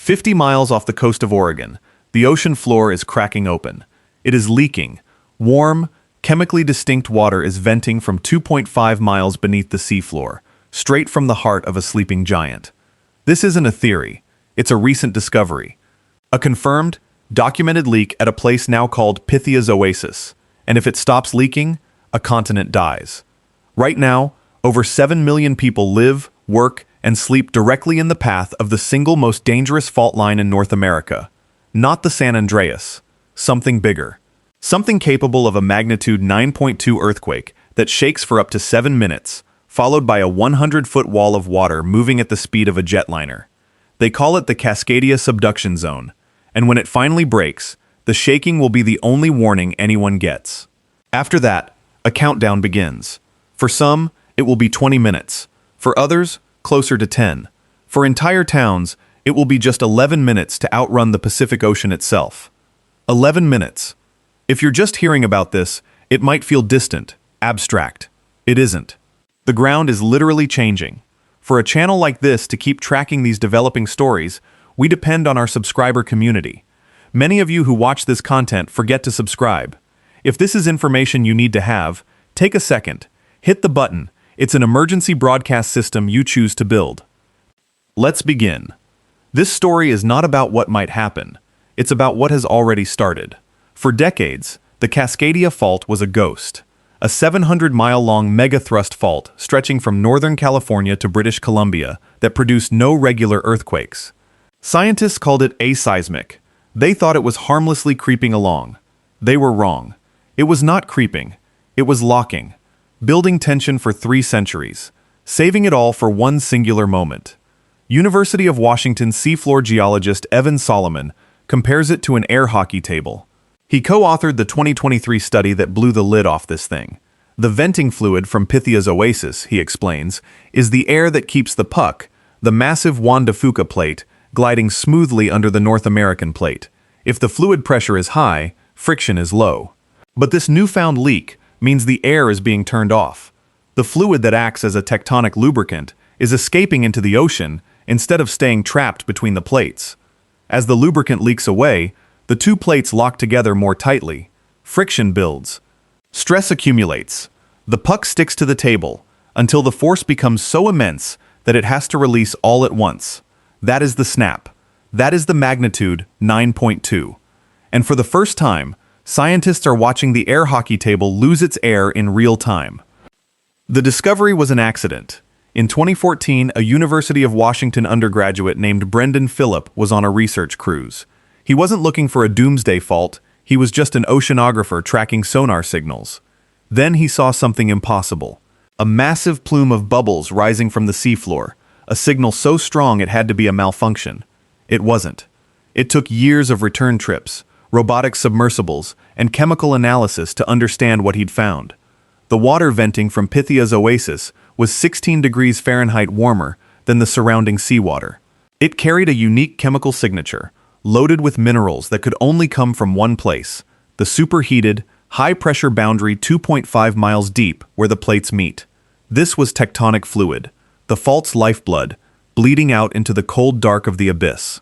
50 miles off the coast of Oregon, the ocean floor is cracking open. It is leaking. Warm, chemically distinct water is venting from 2.5 miles beneath the seafloor, straight from the heart of a sleeping giant. This isn't a theory. It's a recent discovery. A confirmed, documented leak at a place now called Pythia's Oasis. And if it stops leaking, a continent dies. Right now, over 7 million people live, work, and sleep directly in the path of the single most dangerous fault line in North America. Not the San Andreas. Something bigger. Something capable of a magnitude 9.2 earthquake that shakes for up to 7 minutes, followed by a 100-foot wall of water moving at the speed of a jetliner. They call it the Cascadia Subduction Zone, and when it finally breaks, the shaking will be the only warning anyone gets. After that, a countdown begins. For some, it will be 20 minutes. For others, closer to 10. For entire towns, it will be just 11 minutes to outrun the Pacific Ocean itself. 11 minutes. If you're just hearing about this, it might feel distant, abstract. It isn't. The ground is literally changing. For a channel like this to keep tracking these developing stories, we depend on our subscriber community. Many of you who watch this content forget to subscribe. If this is information you need to have, take a second. Hit the button. It's an emergency broadcast system you choose to build. Let's begin. This story is not about what might happen. It's about what has already started. For decades, the Cascadia Fault was a ghost. A 700-mile-long megathrust fault stretching from Northern California to British Columbia that produced no regular earthquakes. Scientists called it aseismic. They thought it was harmlessly creeping along. They were wrong. It was not creeping. It was locking. Building tension for 3 centuries. Saving it all for one singular moment. University of Washington seafloor geologist Evan Solomon compares it to an air hockey table. He co-authored the 2023 study that blew the lid off this thing. The venting fluid from Pythia's Oasis, he explains, is the air that keeps the puck, the massive Juan de Fuca plate, gliding smoothly under the North American plate. If the fluid pressure is high, friction is low. But this newfound leak means the air is being turned off. The fluid that acts as a tectonic lubricant is escaping into the ocean instead of staying trapped between the plates. As the lubricant leaks away, the 2 plates lock together more tightly. Friction builds. Stress accumulates. The puck sticks to the table until the force becomes so immense that it has to release all at once. That is the snap. That is the magnitude 9.2. And for the first time, scientists are watching the air hockey table lose its air in real time. The discovery was an accident. In 2014, a University of Washington undergraduate named Brendan Phillip was on a research cruise. He wasn't looking for a doomsday fault, he was just an oceanographer tracking sonar signals. Then he saw something impossible. A massive plume of bubbles rising from the seafloor, a signal so strong it had to be a malfunction. It wasn't. It took years of return trips, robotic submersibles, and chemical analysis to understand what he'd found. The water venting from Pythia's Oasis was 16 degrees Fahrenheit warmer than the surrounding seawater. It carried a unique chemical signature, loaded with minerals that could only come from one place, the superheated, high-pressure boundary 2.5 miles deep where the plates meet. This was tectonic fluid, the fault's lifeblood, bleeding out into the cold dark of the abyss.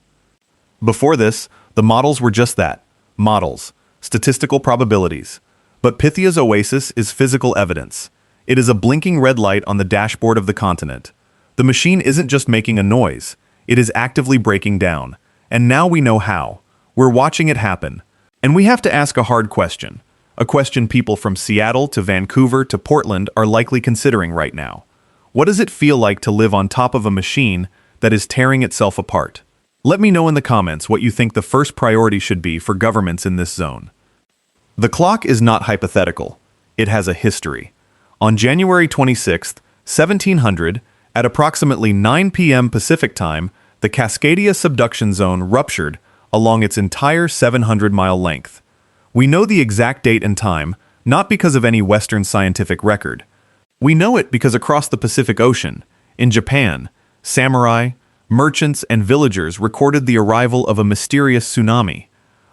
Before this, the models were just that, models, statistical probabilities. But Pythia's Oasis is physical evidence. It is a blinking red light on the dashboard of the continent. The machine isn't just making a noise, it is actively breaking down. And now we know how. We're watching it happen. And we have to ask a hard question. A question people from Seattle to Vancouver to Portland are likely considering right now. What does it feel like to live on top of a machine that is tearing itself apart? Let me know in the comments what you think the first priority should be for governments in this zone. The clock is not hypothetical. It has a history. On January 26, 1700, at approximately 9 p.m. Pacific time, the Cascadia Subduction Zone ruptured along its entire 700-mile length. We know the exact date and time, not because of any Western scientific record. We know it because across the Pacific Ocean, in Japan, samurai, merchants, and villagers recorded the arrival of a mysterious tsunami,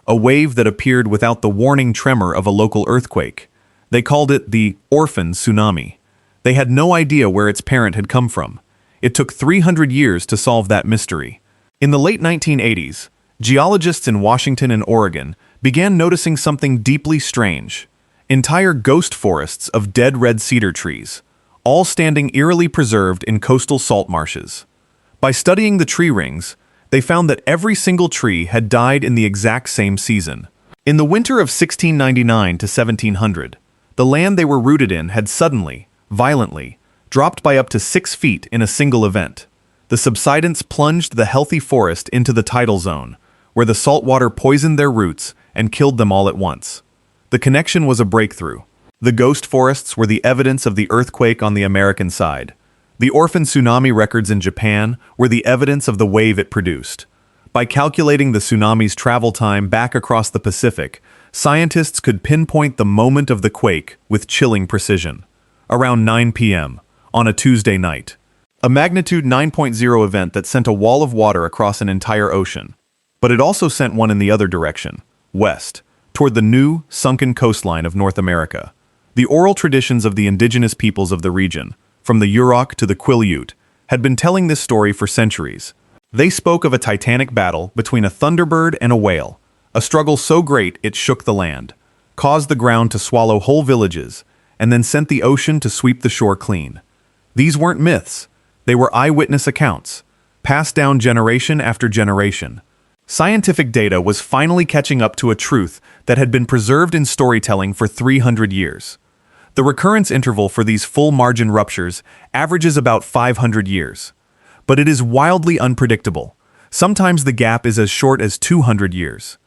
a wave that appeared without the warning tremor of a local earthquake. They called it the orphan tsunami. They had no idea where its parent had come from. It took 300 years to solve that mystery. In the late 1980s, geologists in Washington and Oregon began noticing something deeply strange: entire ghost forests of dead red cedar trees, all standing eerily preserved in coastal salt marshes. By studying the tree rings, they found that every single tree had died in the exact same season. In the winter of 1699 to 1700, the land they were rooted in had suddenly, violently, dropped by up to 6 feet in a single event. The subsidence plunged the healthy forest into the tidal zone, where the salt water poisoned their roots and killed them all at once. The connection was a breakthrough. The ghost forests were the evidence of the earthquake on the American side. The orphan tsunami records in Japan were the evidence of the wave it produced. By calculating the tsunami's travel time back across the Pacific, scientists could pinpoint the moment of the quake with chilling precision. Around 9 p.m., on a Tuesday night. A magnitude 9.0 event that sent a wall of water across an entire ocean. But it also sent one in the other direction, west, toward the new, sunken coastline of North America. The oral traditions of the indigenous peoples of the region, from the Yurok to the Quileute, had been telling this story for centuries. They spoke of a titanic battle between a thunderbird and a whale, a struggle so great it shook the land, caused the ground to swallow whole villages, and then sent the ocean to sweep the shore clean. These weren't myths, they were eyewitness accounts, passed down generation after generation. Scientific data was finally catching up to a truth that had been preserved in storytelling for 300 years. The recurrence interval for these full-margin ruptures averages about 500 years. But it is wildly unpredictable. Sometimes the gap is as short as 200 years.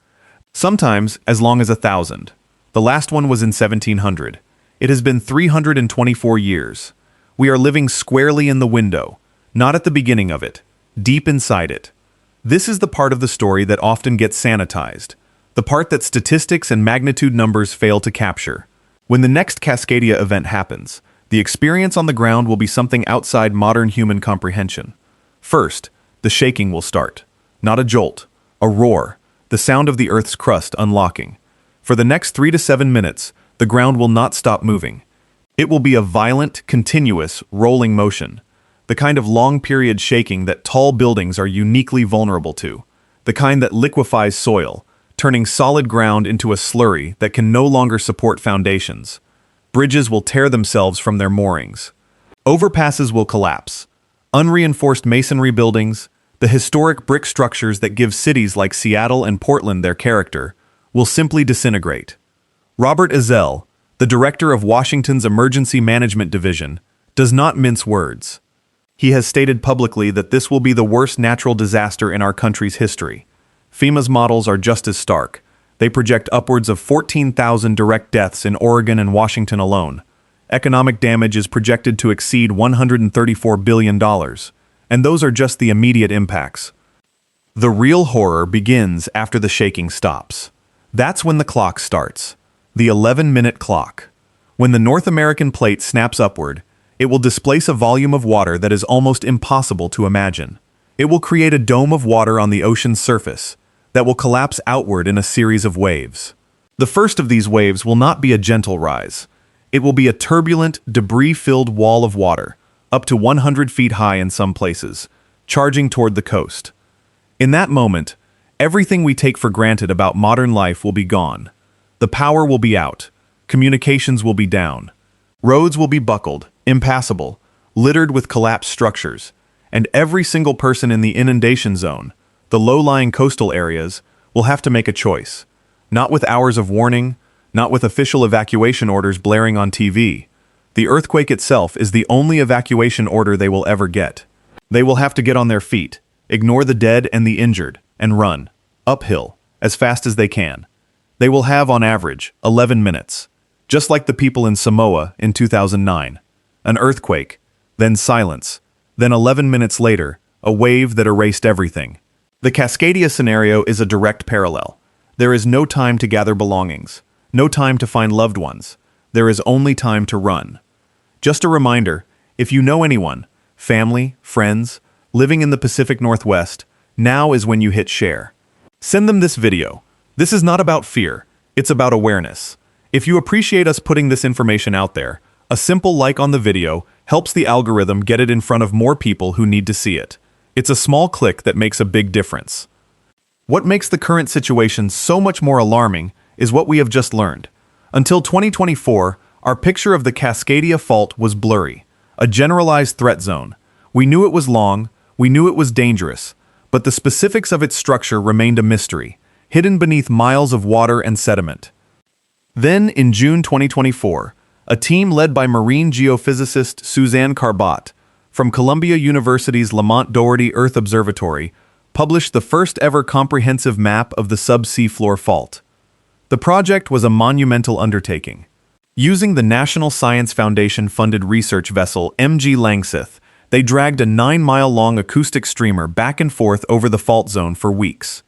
Sometimes as long as 1,000. The last one was in 1700. It has been 324 years. We are living squarely in the window, not at the beginning of it, deep inside it. This is the part of the story that often gets sanitized, the part that statistics and magnitude numbers fail to capture. When the next Cascadia event happens, the experience on the ground will be something outside modern human comprehension. First, the shaking will start. Not a jolt, a roar, the sound of the Earth's crust unlocking. For the next 3 to 7 minutes, the ground will not stop moving. It will be a violent, continuous, rolling motion. The kind of long-period shaking that tall buildings are uniquely vulnerable to. The kind that liquefies soil, turning solid ground into a slurry that can no longer support foundations. Bridges will tear themselves from their moorings. Overpasses will collapse. Unreinforced masonry buildings, the historic brick structures that give cities like Seattle and Portland their character, will simply disintegrate. Robert Ezell, the director of Washington's Emergency Management Division, does not mince words. He has stated publicly that this will be the worst natural disaster in our country's history. FEMA's models are just as stark. They project upwards of 14,000 direct deaths in Oregon and Washington alone. Economic damage is projected to exceed $134 billion, and those are just the immediate impacts. The real horror begins after the shaking stops. That's when the clock starts. The 11-minute clock. When the North American plate snaps upward, it will displace a volume of water that is almost impossible to imagine. It will create a dome of water on the ocean's surface that will collapse outward in a series of waves. The first of these waves will not be a gentle rise. It will be a turbulent, debris-filled wall of water, up to 100 feet high in some places, charging toward the coast. In that moment, everything we take for granted about modern life will be gone. The power will be out. Communications will be down. Roads will be buckled, impassable, littered with collapsed structures, and every single person in the inundation zone, the low-lying coastal areas, will have to make a choice. Not with hours of warning, not with official evacuation orders blaring on TV. The earthquake itself is the only evacuation order they will ever get. They will have to get on their feet, ignore the dead and the injured, and run, uphill, as fast as they can. They will have, on average, 11 minutes, just like the people in Samoa in 2009. An earthquake, then silence, then 11 minutes later, a wave that erased everything. The Cascadia scenario is a direct parallel. There is no time to gather belongings, no time to find loved ones. There is only time to run. Just a reminder, if you know anyone, family, friends, living in the Pacific Northwest, now is when you hit share. Send them this video. This is not about fear, it's about awareness. If you appreciate us putting this information out there, a simple like on the video helps the algorithm get it in front of more people who need to see it. It's a small click that makes a big difference. What makes the current situation so much more alarming is what we have just learned. Until 2024, our picture of the Cascadia Fault was blurry, a generalized threat zone. We knew it was long, we knew it was dangerous, but the specifics of its structure remained a mystery, hidden beneath miles of water and sediment. Then, in June 2024, a team led by marine geophysicist Suzanne Carbot from Columbia University's Lamont Doherty Earth Observatory published the first-ever comprehensive map of the sub-seafloor fault. The project was a monumental undertaking. Using the National Science Foundation-funded research vessel MG Langseth, they dragged a 9-mile-long acoustic streamer back and forth over the fault zone for weeks.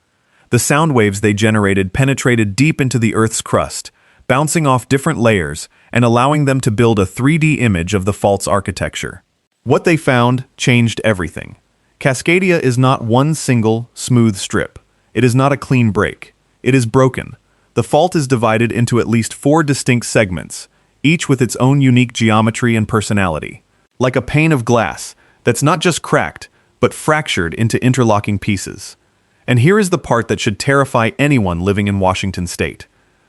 The sound waves they generated penetrated deep into the Earth's crust, bouncing off different layers and allowing them to build a 3D image of the fault's architecture. What they found changed everything. Cascadia is not one single, smooth strip. It is not a clean break. It is broken. The fault is divided into at least 4 distinct segments, each with its own unique geometry and personality. Like a pane of glass that's not just cracked, but fractured into interlocking pieces. And here is the part that should terrify anyone living in Washington state.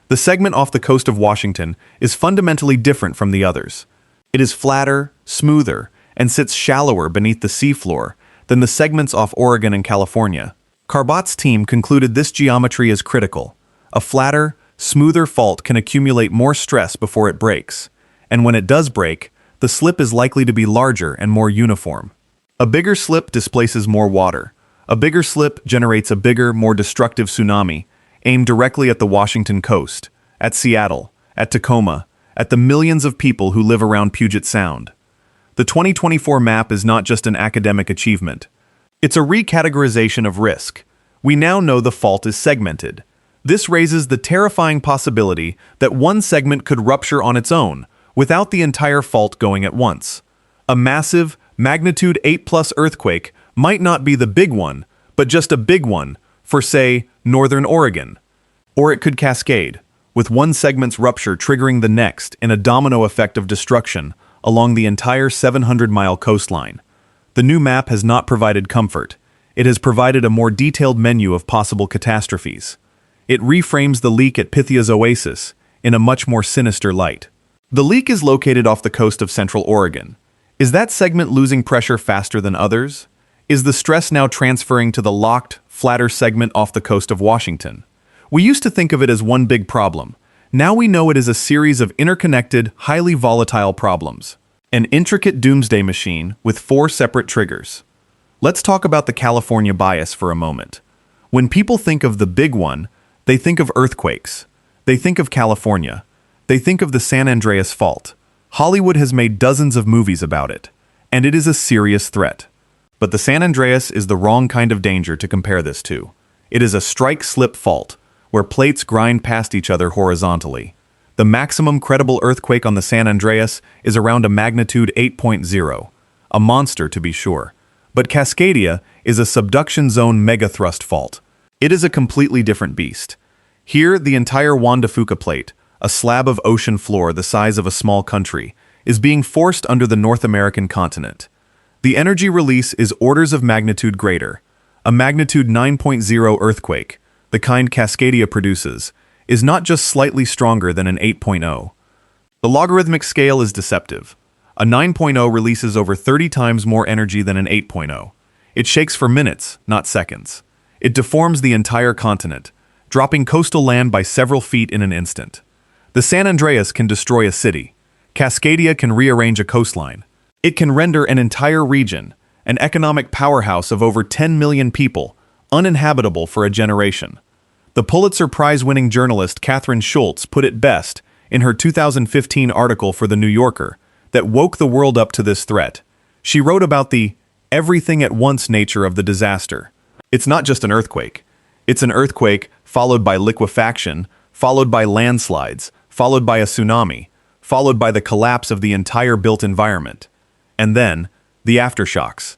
The segment off the coast of Washington is fundamentally different from the others. It is flatter, smoother, and sits shallower beneath the seafloor than the segments off Oregon and California. Carbot's team concluded this geometry is critical. A flatter, smoother fault can accumulate more stress before it breaks, and when it does break, the slip is likely to be larger and more uniform. A bigger slip displaces more water. A bigger slip generates a bigger, more destructive tsunami, aimed directly at the Washington coast, at Seattle, at Tacoma, at the millions of people who live around Puget Sound. The 2024 map is not just an academic achievement. It's a recategorization of risk. We now know the fault is segmented. This raises the terrifying possibility that one segment could rupture on its own, without the entire fault going at once. A massive, magnitude 8+ earthquake might not be the big one, but just a big one for, say, northern Oregon. Or it could cascade, with one segment's rupture triggering the next in a domino effect of destruction along the entire 700-mile coastline. The new map has not provided comfort. It has provided a more detailed menu of possible catastrophes. It reframes the leak at Pythia's Oasis in a much more sinister light. The leak is located off the coast of Central Oregon. Is that segment losing pressure faster than others? Is the stress now transferring to the locked, flatter segment off the coast of Washington? We used to think of it as one big problem. Now we know it is a series of interconnected, highly volatile problems. An intricate doomsday machine with 4 separate triggers. Let's talk about the California bias for a moment. When people think of the big one, they think of earthquakes. They think of California. They think of the San Andreas Fault. Hollywood has made dozens of movies about it, and it is a serious threat. But the San Andreas is the wrong kind of danger to compare this to. It is a strike-slip fault, where plates grind past each other horizontally. The maximum credible earthquake on the San Andreas is around a magnitude 8.0, a monster to be sure. But Cascadia is a subduction zone megathrust fault. It is a completely different beast. Here, the entire Juan Fuca plate, a slab of ocean floor the size of a small country, is being forced under the North American continent. The energy release is orders of magnitude greater. A magnitude 9.0 earthquake, the kind Cascadia produces, is not just slightly stronger than an 8.0. The logarithmic scale is deceptive. A 9.0 releases over 30 times more energy than an 8.0. It shakes for minutes, not seconds. It deforms the entire continent, dropping coastal land by several feet in an instant. The San Andreas can destroy a city. Cascadia can rearrange a coastline. It can render an entire region, an economic powerhouse of over 10 million people, uninhabitable for a generation. The Pulitzer Prize-winning journalist Catherine Schultz put it best in her 2015 article for The New Yorker that woke the world up to this threat. She wrote about the everything-at-once nature of the disaster. It's not just an earthquake. It's an earthquake followed by liquefaction, followed by landslides, followed by a tsunami, followed by the collapse of the entire built environment. And then, the aftershocks,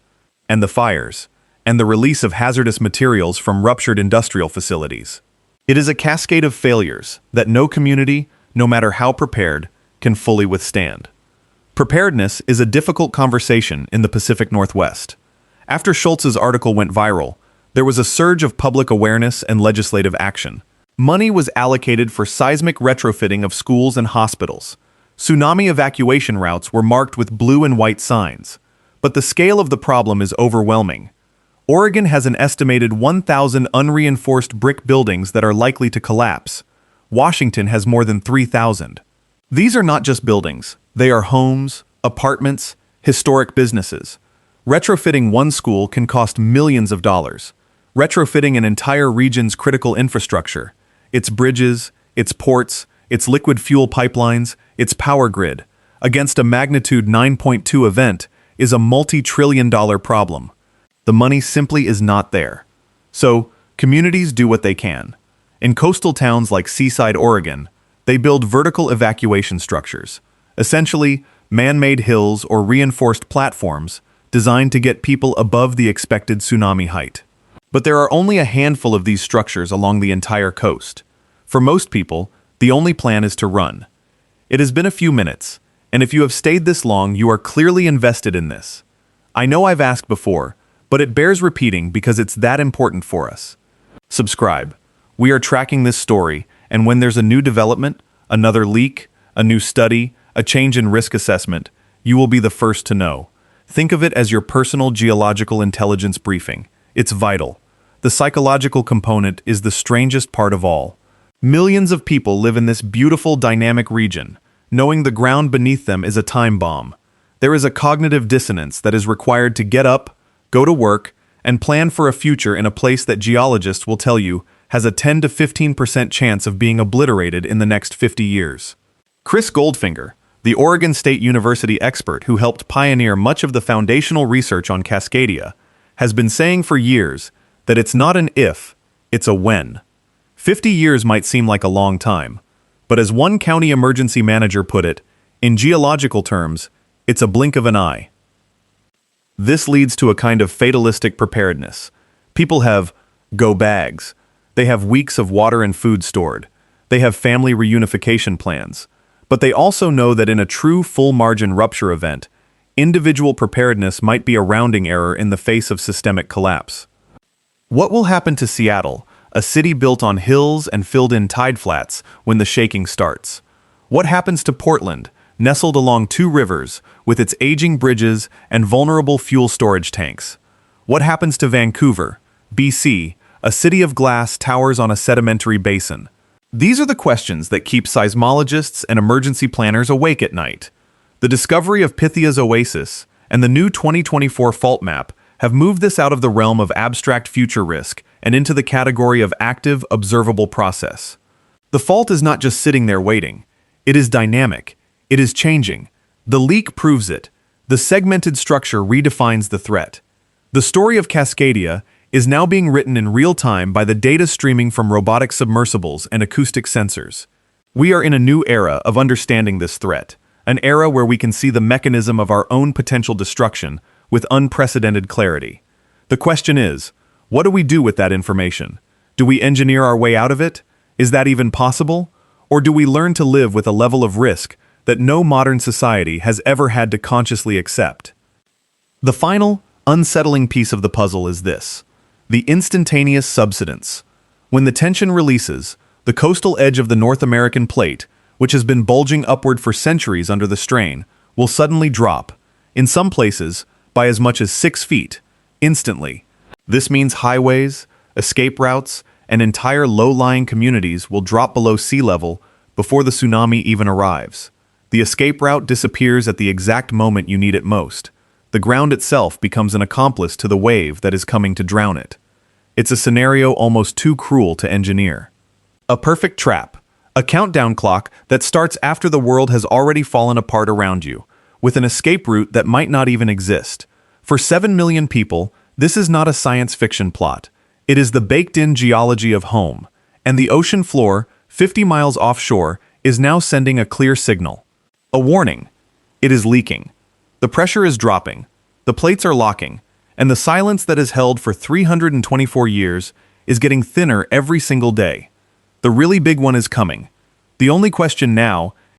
and the fires, and the release of hazardous materials from ruptured industrial facilities. It is a cascade of failures that no community, no matter how prepared, can fully withstand. Preparedness is a difficult conversation in the Pacific Northwest. After Schultz's article went viral, there was a surge of public awareness and legislative action. Money was allocated for seismic retrofitting of schools and hospitals. Tsunami evacuation routes were marked with blue and white signs. But the scale of the problem is overwhelming. Oregon has an estimated 1,000 unreinforced brick buildings that are likely to collapse. Washington has more than 3,000. These are not just buildings. They are homes, apartments, historic businesses. Retrofitting one school can cost millions of dollars. Retrofitting an entire region's critical infrastructure, its bridges, its ports, its liquid fuel pipelines, its power grid, against a magnitude 9.2 event is a multi-trillion-dollar problem. The money simply is not there. So, communities do what they can. In coastal towns like Seaside, Oregon, they build vertical evacuation structures, essentially man-made hills or reinforced platforms designed to get people above the expected tsunami height. But there are only a handful of these structures along the entire coast. For most people, the only plan is to run. It has been a few minutes, and if you have stayed this long, you are clearly invested in this. I know I've asked before, but it bears repeating because it's that important for us. Subscribe. We are tracking this story, and when there's a new development, another leak, a new study, a change in risk assessment, you will be the first to know. Think of it as your personal geological intelligence briefing. It's vital. The psychological component is the strangest part of all. Millions of people live in this beautiful, dynamic region, knowing the ground beneath them is a time bomb. There is a cognitive dissonance that is required to get up, go to work, and plan for a future in a place that geologists will tell you has a 10 to 15% chance of being obliterated in the next 50 years. Chris Goldfinger, the Oregon State University expert who helped pioneer much of the foundational research on Cascadia, has been saying for years that it's not an if, it's a when. 50 years might seem like a long time, but as one county emergency manager put it, in geological terms, it's a blink of an eye. This leads to a kind of fatalistic preparedness. People have go bags. They have weeks of water and food stored. They have family reunification plans. But they also know that in a true full-margin rupture event, individual preparedness might be a rounding error in the face of systemic collapse. What will happen to Seattle, a city built on hills and filled in tide flats, when the shaking starts? What happens to Portland, nestled along two rivers, with its aging bridges and vulnerable fuel storage tanks? What happens to Vancouver, BC, a city of glass towers on a sedimentary basin? These are the questions that keep seismologists and emergency planners awake at night. The discovery of Pythia's Oasis and the new 2024 fault map have moved this out of the realm of abstract future risk and into the category of active, observable process. The fault is not just sitting there waiting. It is dynamic. It is changing. The leak proves it. The segmented structure redefines the threat. The story of Cascadia is now being written in real time by the data streaming from robotic submersibles and acoustic sensors. We are in a new era of understanding this threat, an era where we can see the mechanism of our own potential destruction with unprecedented clarity. The question is, what do we do with that information? Do we engineer our way out of it? Is that even possible? Or do we learn to live with a level of risk that no modern society has ever had to consciously accept? The final, unsettling piece of the puzzle is this: the instantaneous subsidence. When the tension releases, the coastal edge of the North American plate, which has been bulging upward for centuries under the strain, will suddenly drop, in some places, by as much as 6 feet, instantly. This means highways, escape routes, and entire low-lying communities will drop below sea level before the tsunami even arrives. The escape route disappears at the exact moment you need it most. The ground itself becomes an accomplice to the wave that is coming to drown it. It's a scenario almost too cruel to engineer. A perfect trap, a countdown clock that starts after the world has already fallen apart around you, with an escape route that might not even exist. For 7 million people, this is not a science fiction plot. It is the baked-in geology of home, and the ocean floor, 50 miles offshore, is now sending a clear signal. A warning. It is leaking. The pressure is dropping, the plates are locking, and the silence that has held for 324 years is getting thinner every single day. The really big one is coming. The only question now